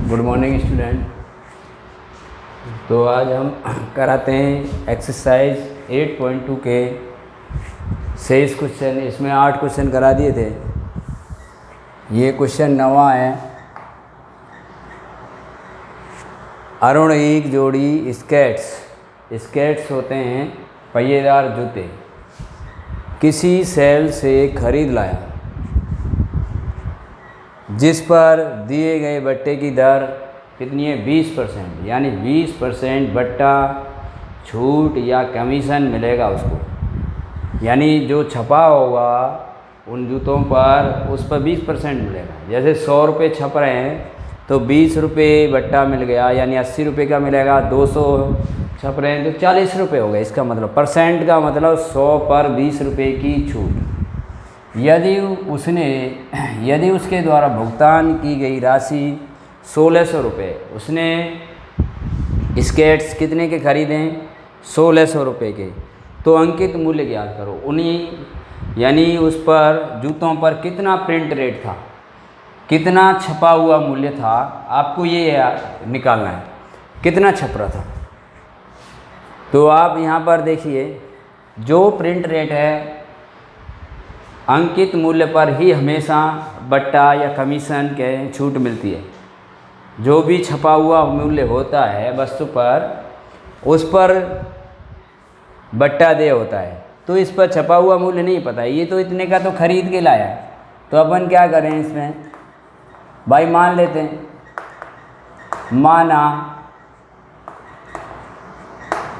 Good morning student. तो आज हम कराते हैं एक्सरसाइज 8.2 के 6 क्वेश्चन। इसमें 8 क्वेश्चन करा दिए थे। ये क्वेश्चन 9वां है। अरुण एक जोड़ी स्केट्स होते हैं पहिएदार जूते किसी सेल से खरीद लाया, जिस पर दिए गए बट्टे की दर कितनी है? 20%। यानी 20% बट्टा छूट या कमीशन मिलेगा उसको। यानी जो छपा होगा उन जूतों पर उस पर 20% मिलेगा। जैसे 100 रुपये छप रहे हैं तो 20 रुपये बट्टा मिल गया, यानी 80 रुपये का मिलेगा। 200 छप रहे हैं तो 40 रुपये हो गए। इसका मतलब परसेंट का मतलब 100 पर 20 रुपये की छूट। यदि उसके द्वारा भुगतान की गई राशि 1600 रुपये, उसने स्केट्स कितने के खरीदें? 1600 रुपये के। तो अंकित मूल्य ज्ञात करो। यानी उस पर जूतों पर कितना प्रिंट रेट था, कितना छपा हुआ मूल्य था, आपको ये निकालना है कितना छप रहा था। तो आप यहाँ पर देखिए, जो प्रिंट रेट है अंकित मूल्य पर ही हमेशा बट्टा या कमीशन के छूट मिलती है। जो भी छपा हुआ मूल्य होता है वस्तु पर, उस पर बट्टा दे होता है। तो इस पर छपा हुआ मूल्य नहीं पता है। ये तो इतने का तो खरीद के लाया, तो अपन क्या करें इसमें भाई, मान लेते हैं। माना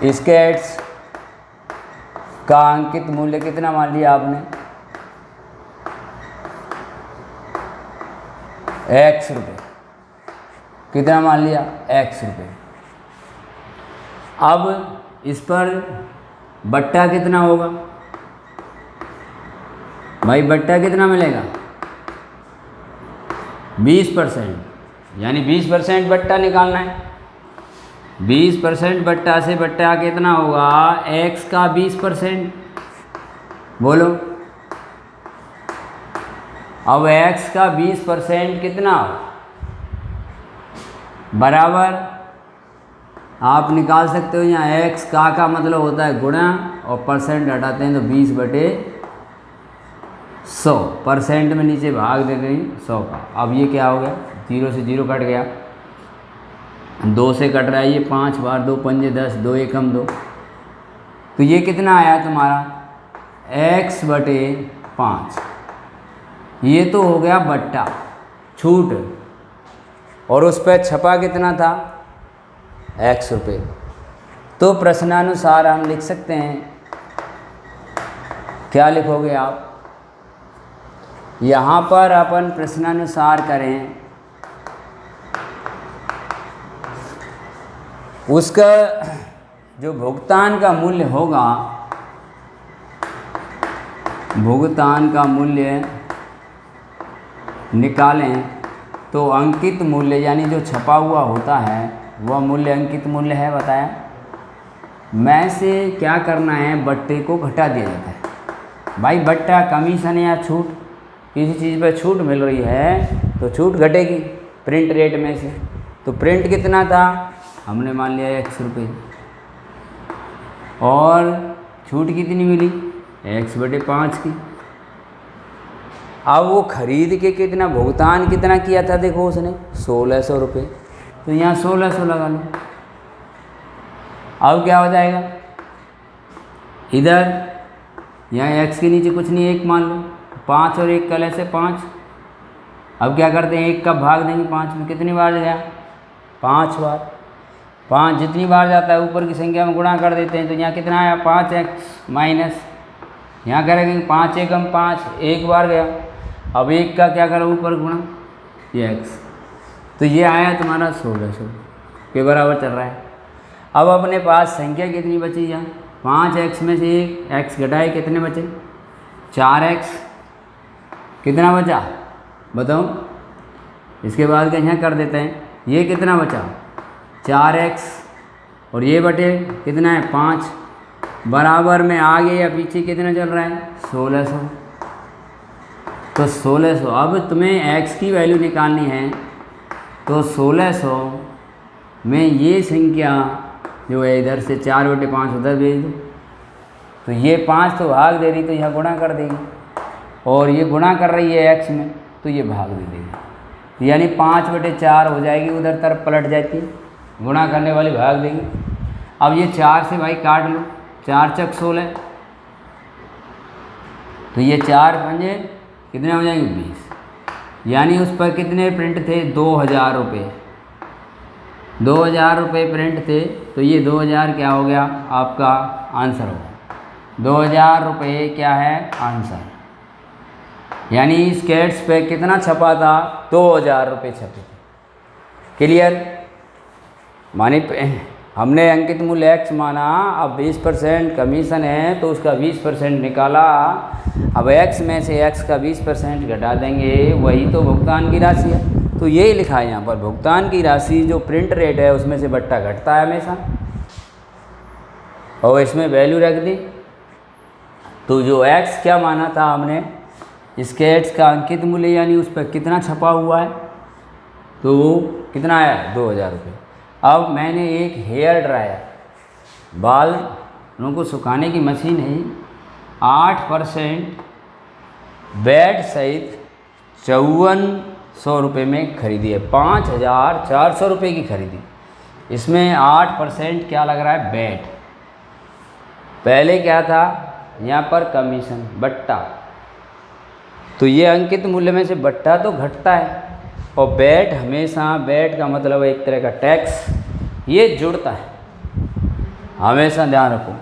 स्केट्स का अंकित मूल्य कितना मान लिया आपने? X रुपये। कितना मान लिया? X रुपये। अब इस पर बट्टा कितना होगा भाई? बट्टा कितना मिलेगा? 20%। यानी 20% बट्टा निकालना है। 20% बट्टा से बट्टा कितना होगा? X का 20%। बोलो, अब x का 20% कितना बराबर? आप निकाल सकते हो। यहाँ x का मतलब होता है गुणा, और परसेंट हटाते हैं तो 20/100। परसेंट में नीचे भाग दे दें 100 का। अब ये क्या हो गया? 0 से 0 कट गया, 2 से कट रहा है ये 5 बार, 2 पंजे 10, 2 एकम 2। तो ये कितना आया तुम्हारा? x/5। ये तो हो गया बट्टा छूट, और उस पर छपा कितना था? X रुपये। तो प्रश्नानुसार हम लिख सकते हैं, क्या लिखोगे आप? यहाँ पर अपन प्रश्नानुसार करें, उसका जो भुगतान का मूल्य होगा, भुगतान का मूल्य निकालें तो अंकित मूल्य यानी जो छपा हुआ होता है वह मूल्य अंकित मूल्य है। बताया मैं से क्या करना है? बट्टे को घटा दिया जाता है भाई। बट्टा कमीशन या छूट, किसी चीज़ पर छूट मिल रही है तो छूट घटेगी प्रिंट रेट में से। तो प्रिंट कितना था? हमने मान लिया X रुपये, और छूट कितनी मिली? X/5 की। अब वो खरीद के कितना भुगतान कितना किया था? देखो उसने 1600 रुपये। तो यहाँ 1600 लगा लो। अब क्या हो जाएगा? इधर यहाँ x के नीचे कुछ नहीं, 1 मान लो। 5 और 1 कले से 5। अब क्या करते हैं? 1 का भाग देंगे 5 में। कितनी बार गया? 5 बार। 5 जितनी बार जाता है ऊपर की संख्या में गुणा कर देते हैं। तो यहाँ कितना आया? 5x माइनस, यहाँ करेंगे 5 एकम 5, 1 बार गया। अब 1 का क्या करो? ऊपर गुणा, ये x। तो ये आया तुम्हारा 1600 के बराबर चल रहा है। अब अपने पास संख्या कितनी बची? यहाँ 5x में से 1 x घटाए, कितने बचे? 4x। कितना बचा बताओ? इसके बाद क्या यहाँ कर देते हैं, ये कितना बचा? 4x, और ये बटे कितना है? 5। बराबर में आगे या पीछे कितना चल रहा है? 1600। तो 1600। अब तुम्हें x की वैल्यू निकालनी है तो 1600 में ये संख्या जो है इधर से 4/5 उधर भेज दो, तो ये 5 तो भाग दे रही तो यहाँ गुणा कर देगी, और ये गुणा कर रही है x में तो ये भाग दे देगी, यानी 5/4 हो जाएगी, उधर तरफ पलट जाती है, गुणा करने वाली भाग देगी। अब ये 4 से भाई काट लो, 4 चक 16, तो ये 4 पंजे कितने हो जाएंगे 20, यानी उस पर कितने प्रिंट थे 2000 रुपये, 2000 रुपये प्रिंट थे, तो ये 2000 क्या हो गया आपका आंसर होगा, 2000 रुपये क्या है आंसर, यानी इस कैट्स पे कितना छपा था 2000 रुपये छपे थे। क्लियर? माने हमने अंकित मूल्य x माना, अब 20% कमीशन है तो उसका 20% निकाला, अब x में से x का 20% घटा देंगे, वही तो भुगतान की राशि है। तो यही लिखा है यहाँ पर, भुगतान की राशि जो प्रिंट रेट है उसमें से बट्टा घटता है हमेशा, और इसमें वैल्यू रख दी। तो जो x क्या माना था हमने, इसके x का अंकित मूल्य यानी उस पर कितना छपा हुआ है, तो वो कितना आया 2000 रुपये। अब मैंने एक हेयर ड्रायर, बालों को सुखाने की मशीन है, 8% बेड सहित 5400 रुपये में खरीदी है, 5400 रुपये की खरीदी। इसमें 8% क्या लग रहा है बेड, पहले क्या था यहाँ पर कमीशन बट्टा, तो ये अंकित मूल्य में से बट्टा तो घटता है, और बेट हमेशा, बेट का मतलब एक तरह का टैक्स, ये जुड़ता है, हमेशा ध्यान रखो।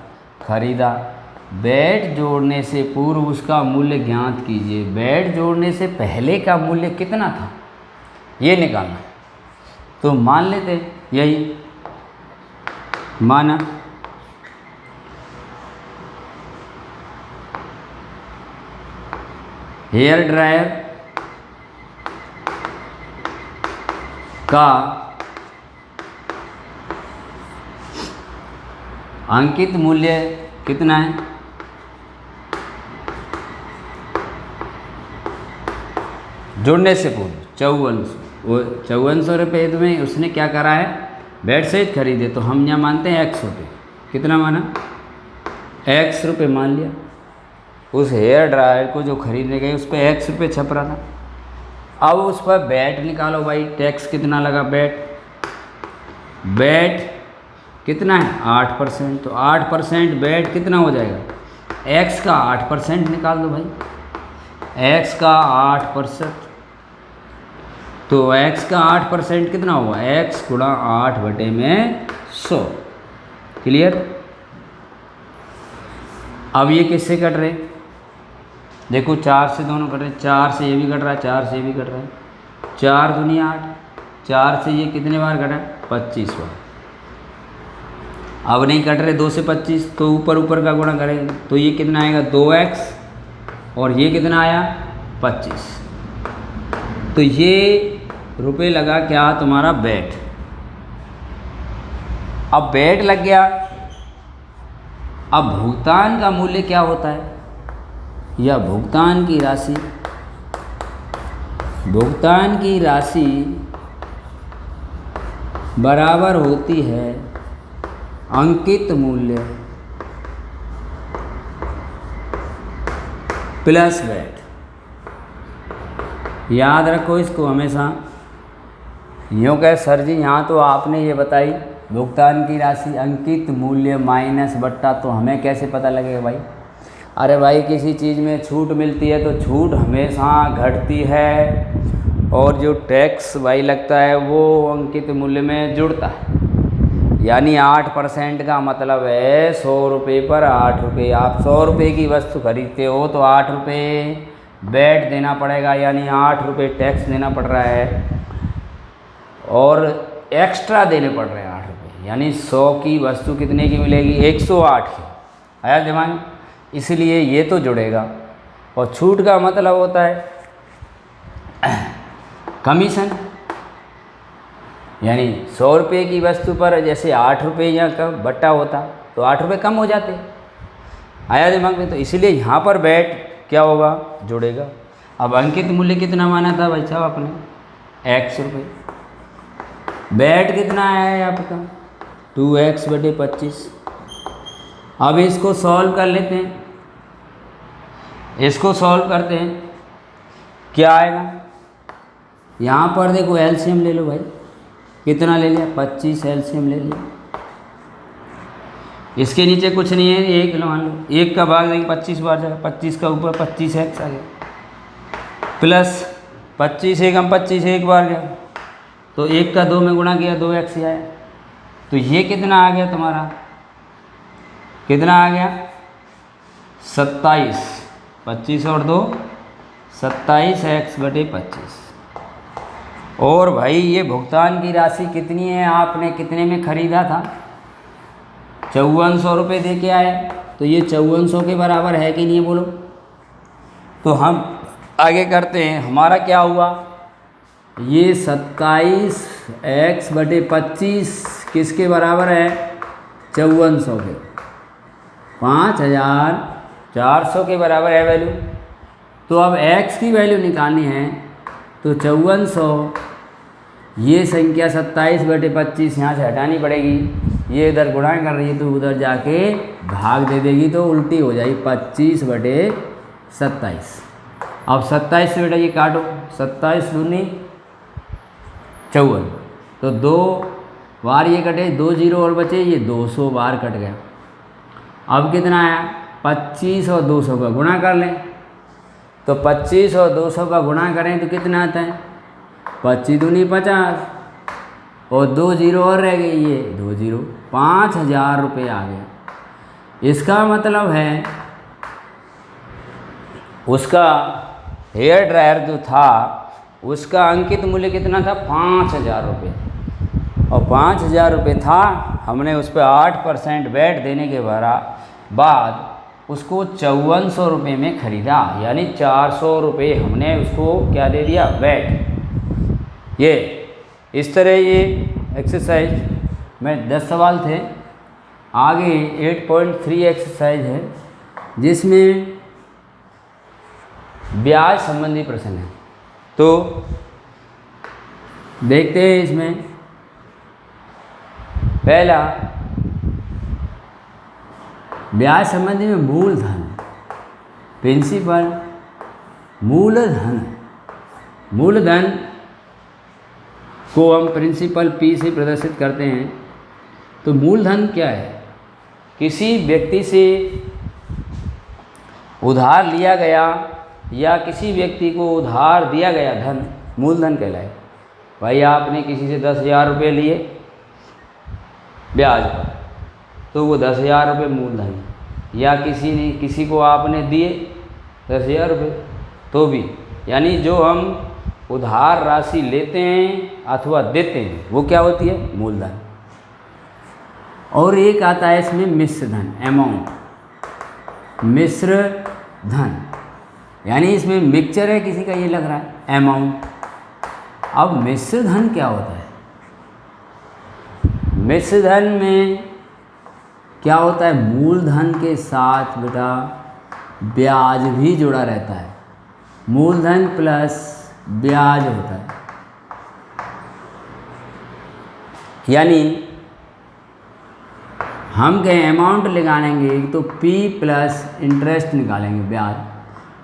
खरीदा, बेट जोड़ने से पूर्व उसका मूल्य ज्ञात कीजिए, बेट जोड़ने से पहले का मूल्य कितना था ये निकालना। तो मान लेते यही माना, हेयर ड्रायर का अंकित मूल्य कितना है, जुड़ने से पूर्व 5400 रुपये में उसने क्या करा है बेड सहित खरीदे, तो हम यहाँ मानते हैं x रुपये, कितना माना x रुपये मान लिया। उस हेयर ड्रायर को जो खरीदने गए उस पर x रुपये छप रहा था। अब उस पर बैट निकालो भाई, टैक्स कितना लगा बैट कितना है 8%, तो 8% बैट कितना हो जाएगा, x का 8% निकाल दो भाई, x का 8%, तो x का 8% कितना हुआ x गुणा 8/100। क्लियर? अब ये किससे कट रहे, देखो 4 से दोनों कट रहे, 4 से ये भी कट रहा है, 4 से ये भी कट रहा है, 4 दूनी 8, 4 से ये कितने बार कटा 25 बार। अब नहीं कट रहे 2 से 25, तो ऊपर ऊपर का गुणा करेंगे, तो ये कितना आएगा 2x, और ये कितना आया 25, तो ये रुपये लगा क्या तुम्हारा बैट। अब बैट लग गया, अब भुगतान का मूल्य क्या होता है, या भुगतान की राशि, भुगतान की राशि बराबर होती है अंकित मूल्य प्लस बैट। याद रखो इसको हमेशा, यूँ कहे सर जी यहाँ तो आपने ये बताई भुगतान की राशि अंकित मूल्य माइनस बट्टा, तो हमें कैसे पता लगेगा भाई। अरे भाई किसी चीज़ में छूट मिलती है तो छूट हमेशा घटती है, और जो टैक्स भाई लगता है वो अंकित मूल्य में जुड़ता है, यानी 8% का मतलब है 100 रुपये पर 8 रुपये। आप 100 रुपये की वस्तु खरीदते हो तो 8 रुपये बैट देना पड़ेगा, यानी 8 रुपये टैक्स देना पड़ रहा है, और एक्स्ट्रा देने पड़ रहे हैं 8 रुपये, यानी 100 की वस्तु कितने की मिलेगी 108 की। आया दिमाग में? इसलिए ये तो जुड़ेगा। और छूट का मतलब होता है कमीशन, यानी 100 रुपये की वस्तु पर जैसे 8 रुपये यहाँ का बट्टा होता तो 8 रुपये कम हो जाते। आया दिमाग में? तो इसलिए यहाँ पर बैट क्या होगा जुड़ेगा। अब अंकित मूल्य कितना माना था भाई साहब आपने x रुपये, बेट कितना है आपका 2x/25। अब इसको सॉल्व कर लेते हैं, इसको सॉल्व करते हैं, क्या आएगा। यहाँ पर देखो एलसीएम ले लो भाई, कितना ले लिया 25 एलसीएम ले लिया। इसके नीचे कुछ नहीं है, एक मान लो, एक का भाग देंगे 25 बार जाएगा, 25 का ऊपर 25x आ गया, प्लस 25 एकम 25 एक बार गया, तो 1 का 2 में गुणा किया 2x ही आया। तो ये कितना आ गया तुम्हारा, कितना आ गया 27, 25 और 2 27x/25। और भाई ये भुगतान की राशि कितनी है, आपने कितने में ख़रीदा था, 5400 रुपये दे के आए, तो ये 5400 के बराबर है कि नहीं बोलो। तो हम आगे करते हैं, हमारा क्या हुआ, ये 27x/25 किसके बराबर है, 5400 के, 5400 के बराबर है वैल्यू। तो अब x की वैल्यू निकालनी है, तो 5400, ये संख्या 27/25 यहाँ से हटानी पड़ेगी, ये इधर गुणा कर रही है तो उधर जाके भाग दे देगी, तो उल्टी हो जाएगी 25/27। अब 27 से बेटा ये काटो, 27 दूनी 54, तो 2 बार ये कटे, 2 जीरो और बचे, ये 200 बार कट गया। अब कितना आया, 25 और 200 का गुणा कर लें, तो 25 और 200 का गुणा करें तो कितना आता है, 25 दूनी 50 और 2 जीरो और रह गए, ये 2 जीरो, 5000 रुपये आ गया। इसका मतलब है उसका हेयर ड्रायर जो था उसका अंकित मूल्य कितना था, 5000 रुपये, और 5000 रुपये था, हमने उस पर 8% वैट देने के बाद उसको 5400 रुपये में ख़रीदा, यानी 400 रुपये हमने उसको क्या दे दिया, वैट। ये इस तरह ये एक्सरसाइज में 10 सवाल थे। आगे 8.3 एक्सरसाइज है जिसमें ब्याज संबंधी प्रश्न है, तो देखते हैं। इसमें पहला ब्याज संबंधी में मूलधन, प्रिंसिपल, मूलधन, मूलधन को हम प्रिंसिपल P से प्रदर्शित करते हैं। तो मूलधन क्या है, किसी व्यक्ति से उधार लिया गया या किसी व्यक्ति को उधार दिया गया धन मूलधन कहलाए। भाई आपने किसी से 10,000 रुपये लिए ब्याज पर, तो वो 10,000 रुपये मूलधन, या किसी को आपने दिए 10,000 रुपये तो भी, यानी जो हम उधार राशि लेते हैं अथवा देते हैं वो क्या होती है, मूलधन। और एक आता है इसमें मिश्र धन, अमाउंट, मिश्र धन, यानी इसमें मिक्सचर है किसी का, ये लग रहा है अमाउंट। अब मिश्र धन क्या होता है, मिश्र धन में क्या होता है, मूलधन के साथ बेटा ब्याज भी जुड़ा रहता है, मूलधन प्लस ब्याज होता है। यानी हम कहें अमाउंट निकालेंगे तो P प्लस इंटरेस्ट निकालेंगे, ब्याज।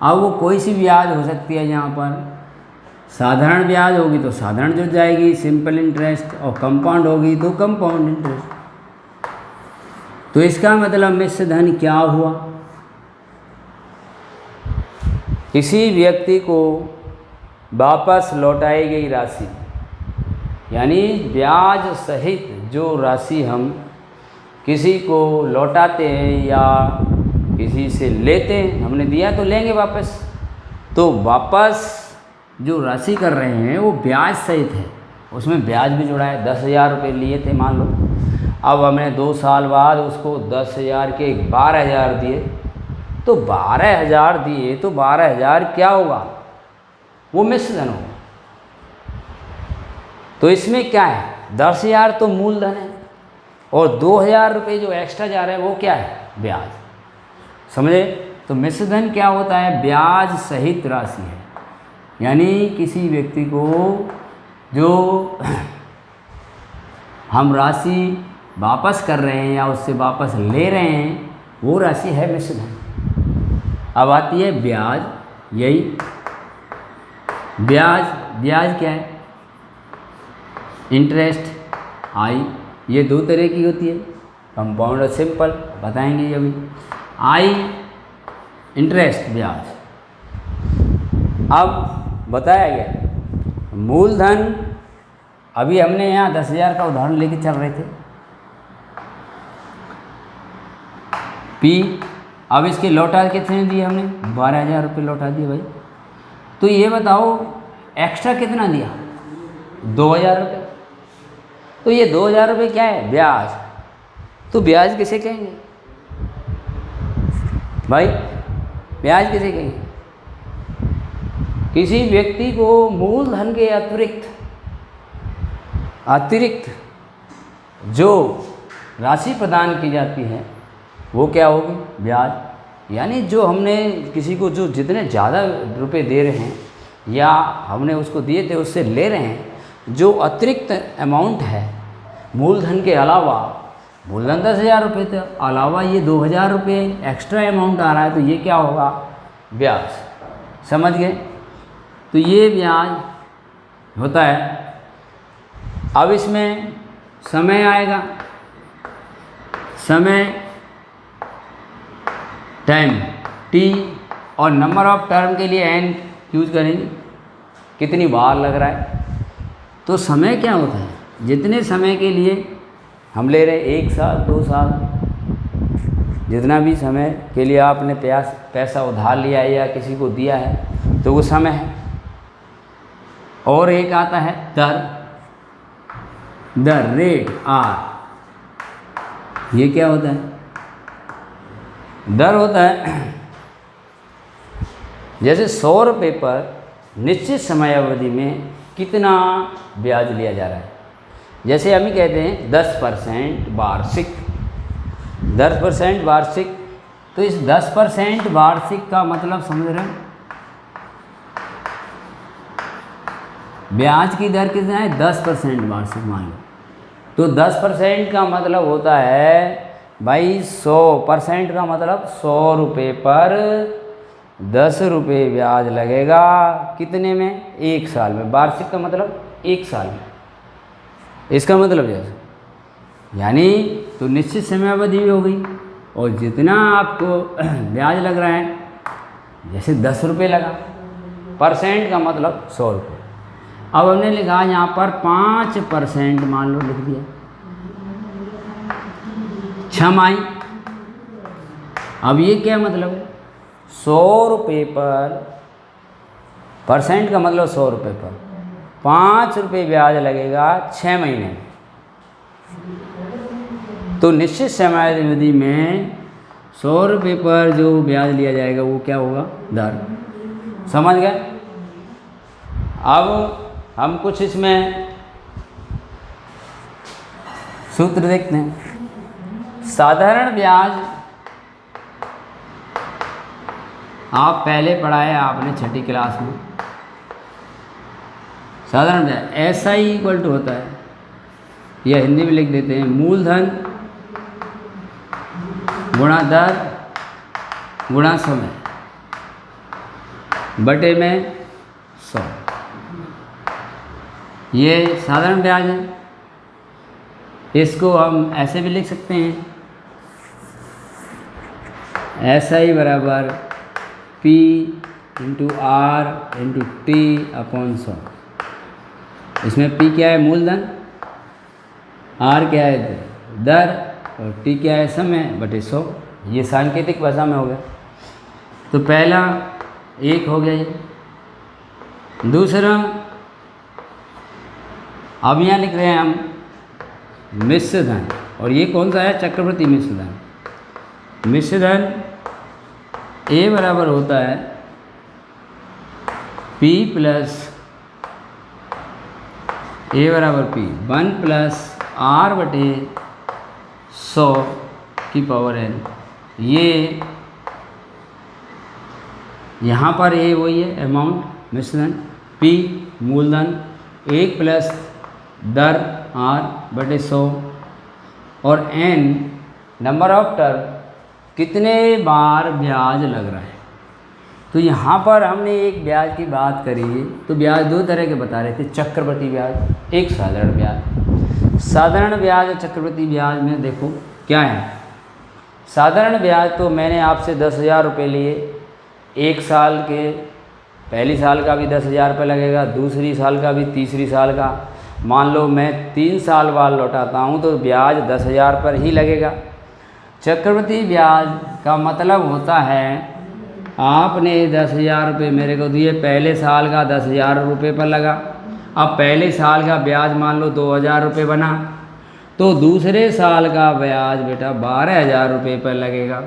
अब वो कोई सी ब्याज हो सकती है, यहाँ पर साधारण ब्याज होगी तो साधारण जुड़ जाएगी, सिंपल इंटरेस्ट, और कंपाउंड होगी तो कंपाउंड इंटरेस्ट। तो इसका मतलब मिश्र धन क्या हुआ, किसी व्यक्ति को वापस लौटाई गई राशि, यानी ब्याज सहित जो राशि हम किसी को लौटाते हैं या किसी से लेते हैं, हमने दिया तो लेंगे वापस, तो वापस जो राशि कर रहे हैं वो ब्याज सहित है, उसमें ब्याज भी जुड़ा है। 10,000 रुपये लिए थे मान लो, अब हमने 2 साल बाद उसको 10,000 के 12,000 दिए, तो 12,000 दिए तो 12,000 क्या होगा, वो मिश्र धन होगा। तो इसमें क्या है, 10,000 तो मूलधन है और 2,000 रुपये जो एक्स्ट्रा जा रहे हैं वो क्या है, ब्याज। समझे। तो मिश्र धन क्या होता है, ब्याज सहित राशि है, यानी किसी व्यक्ति को जो हम राशि वापस कर रहे हैं या उससे वापस ले रहे हैं, वो राशि है मिश्र धन। अब आती है ब्याज। यही ब्याज, ब्याज क्या है? इंटरेस्ट, आई। ये दो तरह की होती है, कंपाउंड और सिंपल, बताएंगे ये भी। आई इंटरेस्ट, ब्याज। अब बताया गया मूलधन, अभी हमने यहाँ 10,000 का उदाहरण लेके चल रहे थे। पी, अब इसके लौटा कितने दिए हमने? 12,000 रुपये लौटा दिए भाई। तो ये बताओ एक्स्ट्रा कितना दिया? 2,000 रुपये। तो ये 2,000 रुपये क्या है? ब्याज। तो ब्याज किसे कहेंगे भाई? ब्याज किसे कहेंगे? किसी व्यक्ति को मूलधन के अतिरिक्त जो राशि प्रदान की जाती है वो क्या होगी? ब्याज। यानी जो हमने किसी को जो जितने ज़्यादा रुपए दे रहे हैं या हमने उसको दिए थे उससे ले रहे हैं, जो अतिरिक्त अमाउंट है मूलधन के अलावा, मूलधन 10,000 रुपये थे, अलावा ये 2,000 रुपये एक्स्ट्रा अमाउंट आ रहा है, तो ये क्या होगा? ब्याज। समझ गए? तो ये ब्याज होता है। अब इसमें समय आएगा, समय टाइम टी, और नंबर ऑफ टर्म के लिए एन यूज करेंगे, कितनी बार लग रहा है। तो समय क्या होता है? जितने समय के लिए हम ले रहे हैं, 1 साल 2 साल, जितना भी समय के लिए आपने पैसा उधार लिया है या किसी को दिया है, तो वो समय है। और एक आता है दर, रेट, आर। ये क्या होता है? दर होता है जैसे 100 रुपये पर निश्चित समय अवधि में कितना ब्याज लिया जा रहा है। जैसे हम ही कहते हैं 10% वार्षिक, 10% वार्षिक। तो इस 10% वार्षिक का मतलब समझ रहे हैं? ब्याज की दर कितना है? 10% वार्षिक मान लो। तो 10% का मतलब होता है भाई 100% का मतलब 100 रुपये पर 10 रुपये ब्याज लगेगा। कितने में? 1 साल में। वार्षिक का मतलब 1 साल में। इसका मतलब जैसे यानी तो निश्चित समय अवधि भी हो गई, और जितना आपको ब्याज लग रहा है, जैसे 10 रुपये लगा, परसेंट का मतलब 100 रुपये। अब हमने लिखा यहाँ पर 5% मान लो, लिख दिया, छमाही। अब ये क्या मतलब है? 100 रुपये पर, परसेंट का मतलब 100 रुपये पर 5 रुपये ब्याज लगेगा 6 महीने। तो निश्चित समय अवधि में 100 रुपये पर जो ब्याज लिया जाएगा वो क्या होगा? दर। समझ गए? अब हम कुछ इसमें सूत्र देखते हैं। साधारण ब्याज आप पहले पढ़ाया आपने 6ठी क्लास में। साधारण ब्याज SI इक्वल टू होता है, यह हिंदी में लिख देते हैं, मूलधन गुणा दर गुणा समय बटे में 100। ये साधारण ब्याज है। इसको हम ऐसे भी लिख सकते हैं, SI बराबर P into R into T upon 100। इसमें P क्या है? मूलधन, R क्या है? दर, और T क्या है? समय बटे 100। ये सांकेतिक भाषा में हो गया। तो पहला एक हो गया ये। दूसरा अब यहाँ लिख रहे हैं हम मिश्र धन, और ये कौन सा है? चक्रवृद्धि मिश्र धन। मिश्र धन A बराबर होता है P प्लस A बराबर P 1 प्लस R बटे 100 की पावर n। ये यहाँ पर A वही है अमाउंट, मिश्र धन, P मूलधन 1 प्लस दर आर बटे 100 और एन नंबर ऑफ टर्म कितने बार ब्याज लग रहा है। तो यहाँ पर हमने एक ब्याज की बात करी है, तो ब्याज दो तरह के बता रहे थे, चक्रवृद्धि ब्याज, एक साधारण ब्याज। साधारण ब्याज और चक्रवृद्धि ब्याज में देखो क्या है। साधारण ब्याज तो मैंने आपसे 10,000 रुपये लिए, एक साल के पहली साल का भी 10,000 रुपये लगेगा, दूसरी साल का भी, तीसरी साल का। मान लो मैं 3 साल बाद लौटाता हूँ तो ब्याज 10,000 पर ही लगेगा। चक्रवृद्धि ब्याज का मतलब होता है आपने 10,000 रुपये मेरे को दिए, पहले साल का 10,000 रुपये पर लगा, अब पहले साल का ब्याज मान लो 2,000 रुपये बना, तो दूसरे साल का ब्याज बेटा 12,000 रुपये पर लगेगा।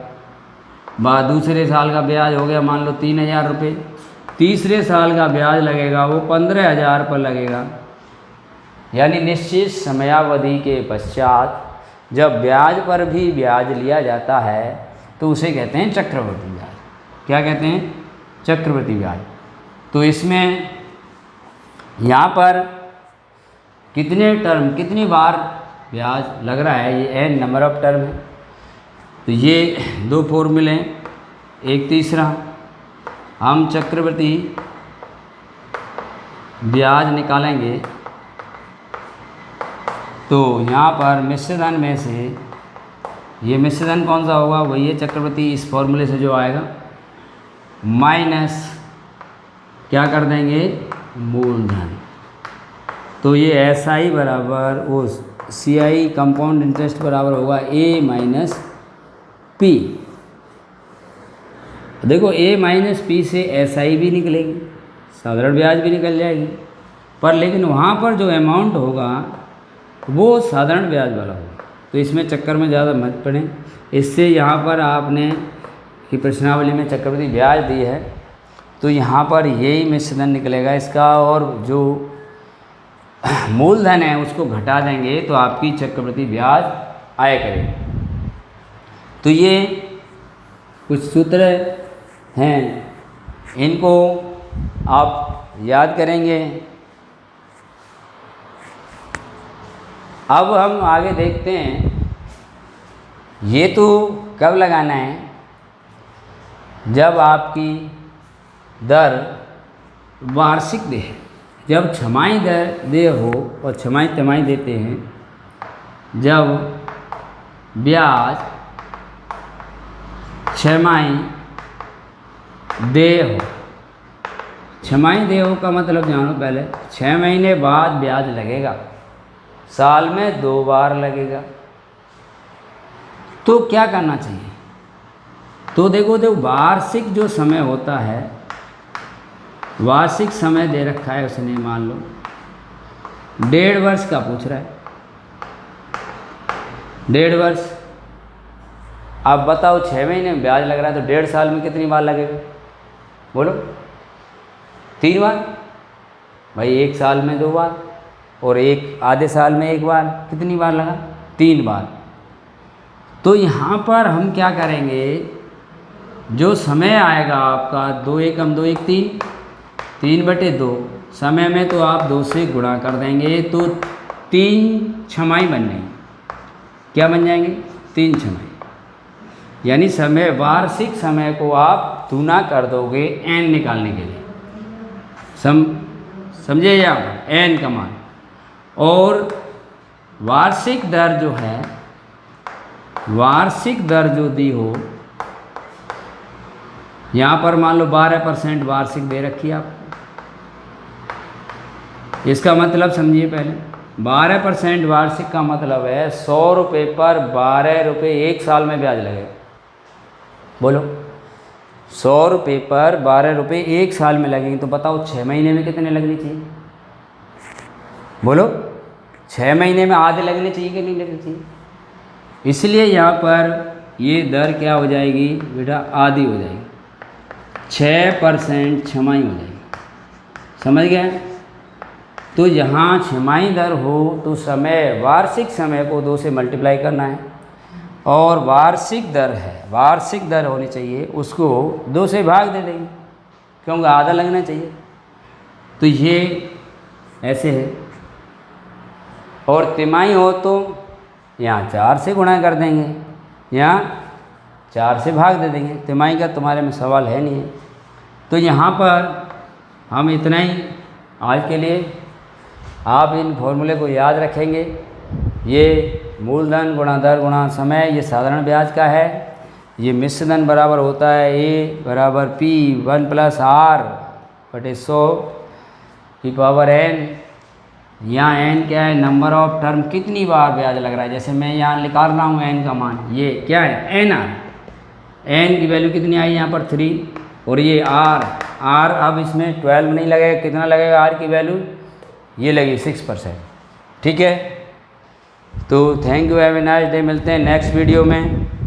दूसरे साल का ब्याज हो गया मान लो 3,000 रुपये, तीसरे साल का ब्याज लगेगा वो 15,000 पर लगेगा। यानी निश्चित समयावधि के पश्चात जब ब्याज पर भी ब्याज लिया जाता है तो उसे कहते हैं चक्रवृद्धि ब्याज। क्या कहते हैं? चक्रवृद्धि ब्याज। तो इसमें यहाँ पर कितने टर्म, कितनी बार ब्याज लग रहा है, ये एन नंबर ऑफ टर्म है। तो ये दो फॉर्मूले हैं, एक तीसरा हम चक्रवृद्धि ब्याज निकालेंगे। तो यहाँ पर मिश्रधन में से ये मिश्रधन कौन सा होगा, वही है चक्रवृद्धि, इस फॉर्मूले से जो आएगा माइनस क्या कर देंगे, मूलधन। तो ये एस आई बराबर वो सी आई कंपाउंड इंटरेस्ट बराबर होगा ए माइनस पी। देखो ए माइनस पी से एस आई भी निकलेगी, साधारण ब्याज भी निकल जाएगी, पर लेकिन वहाँ पर जो अमाउंट होगा वो साधारण ब्याज वाला होगा। तो इसमें चक्कर में ज़्यादा मत पड़ें। इससे यहाँ पर आपने कि प्रश्नावली में चक्रवृद्धि ब्याज दी है तो यहाँ पर यही मिश्रधन निकलेगा इसका, और जो मूलधन है उसको घटा देंगे तो आपकी चक्रवृद्धि ब्याज आया करेगी। तो ये कुछ सूत्र हैं, इनको आप याद करेंगे। अब हम आगे देखते हैं, ये तो कब लगाना है, जब आपकी दर वार्षिक दे, जब छमाही दर दे हो, और छमाही तिमाही देते हैं, जब ब्याज छमाही दे हो। छमाही दे हो का मतलब जानो पहले, 6 महीने बाद ब्याज लगेगा, साल में 2 बार लगेगा। तो क्या करना चाहिए, तो देखो वार्षिक जो समय होता है, वार्षिक समय दे रखा है उसने, मान लो 1.5 वर्ष का पूछ रहा है, 1.5 वर्ष। अब बताओ 6 महीने में ब्याज लग रहा है तो 1.5 साल में कितनी बार लगेगा, बोलो 3 बार भाई, 1 साल में 2 बार और एक आधे साल में 1 बार, कितनी बार लगा, 3 बार। तो यहाँ पर हम क्या करेंगे, जो समय आएगा आपका 2 एकम 2 एक 3, 3/2 समय में तो आप 2 से गुणा कर देंगे तो 3 छमाही बन जाएंगी। क्या बन जाएंगे, 3 छमाही। यानी समय, वार्षिक समय को आप दूना कर दोगे एन निकालने के लिए, समझे यहाँ पर एन का मान। और वार्षिक दर जो है, वार्षिक दर जो दी हो, यहाँ पर मान लो 12% वार्षिक दे रखी है आपको। इसका मतलब समझिए पहले, 12% वार्षिक का मतलब है 100 रुपये पर 12 रुपये 1 साल में ब्याज लगेगा। बोलो 100 रुपये पर 12 रुपये 1 साल में लगेंगे, तो बताओ 6 महीने में कितने लगने चाहिए, बोलो 6 महीने में आधे लगने चाहिए कि नहीं लगने चाहिए। इसलिए यहाँ पर ये दर क्या हो जाएगी बेटा, आधी हो जाएगी, 6% छमाही हो जाएगी, समझ गए। तो यहाँ छमाही दर हो तो समय, वार्षिक समय को 2 से मल्टीप्लाई करना है, और वार्षिक दर है, वार्षिक दर होनी चाहिए, उसको 2 से भाग दे देंगे क्योंकि आधा लगना चाहिए। तो ये ऐसे है, और तिमाही हो तो यहाँ 4 से गुणा कर देंगे, यहाँ 4 से भाग दे देंगे। तिमाही का तुम्हारे में सवाल है नहीं है। तो यहाँ पर हम इतना ही आज के लिए, आप इन फॉर्मूले को याद रखेंगे। ये मूलधन गुणा दर गुणा समय ये साधारण ब्याज का है। ये मिश्र धन बराबर होता है A बराबर P 1 + R बटे 100 की पावर n। यहाँ n क्या है, नंबर ऑफ टर्म, कितनी बार ब्याज लग रहा है। जैसे मैं यहाँ निकाल रहा हूँ n का मान, ये क्या है NR, n की वैल्यू कितनी आई यहाँ पर 3, और ये R अब इसमें 12 नहीं लगेगा, कितना लगेगा R की वैल्यू, ये लगी 6%। ठीक है, तो thank you, have a nice day. मिलते हैं नेक्स्ट वीडियो में।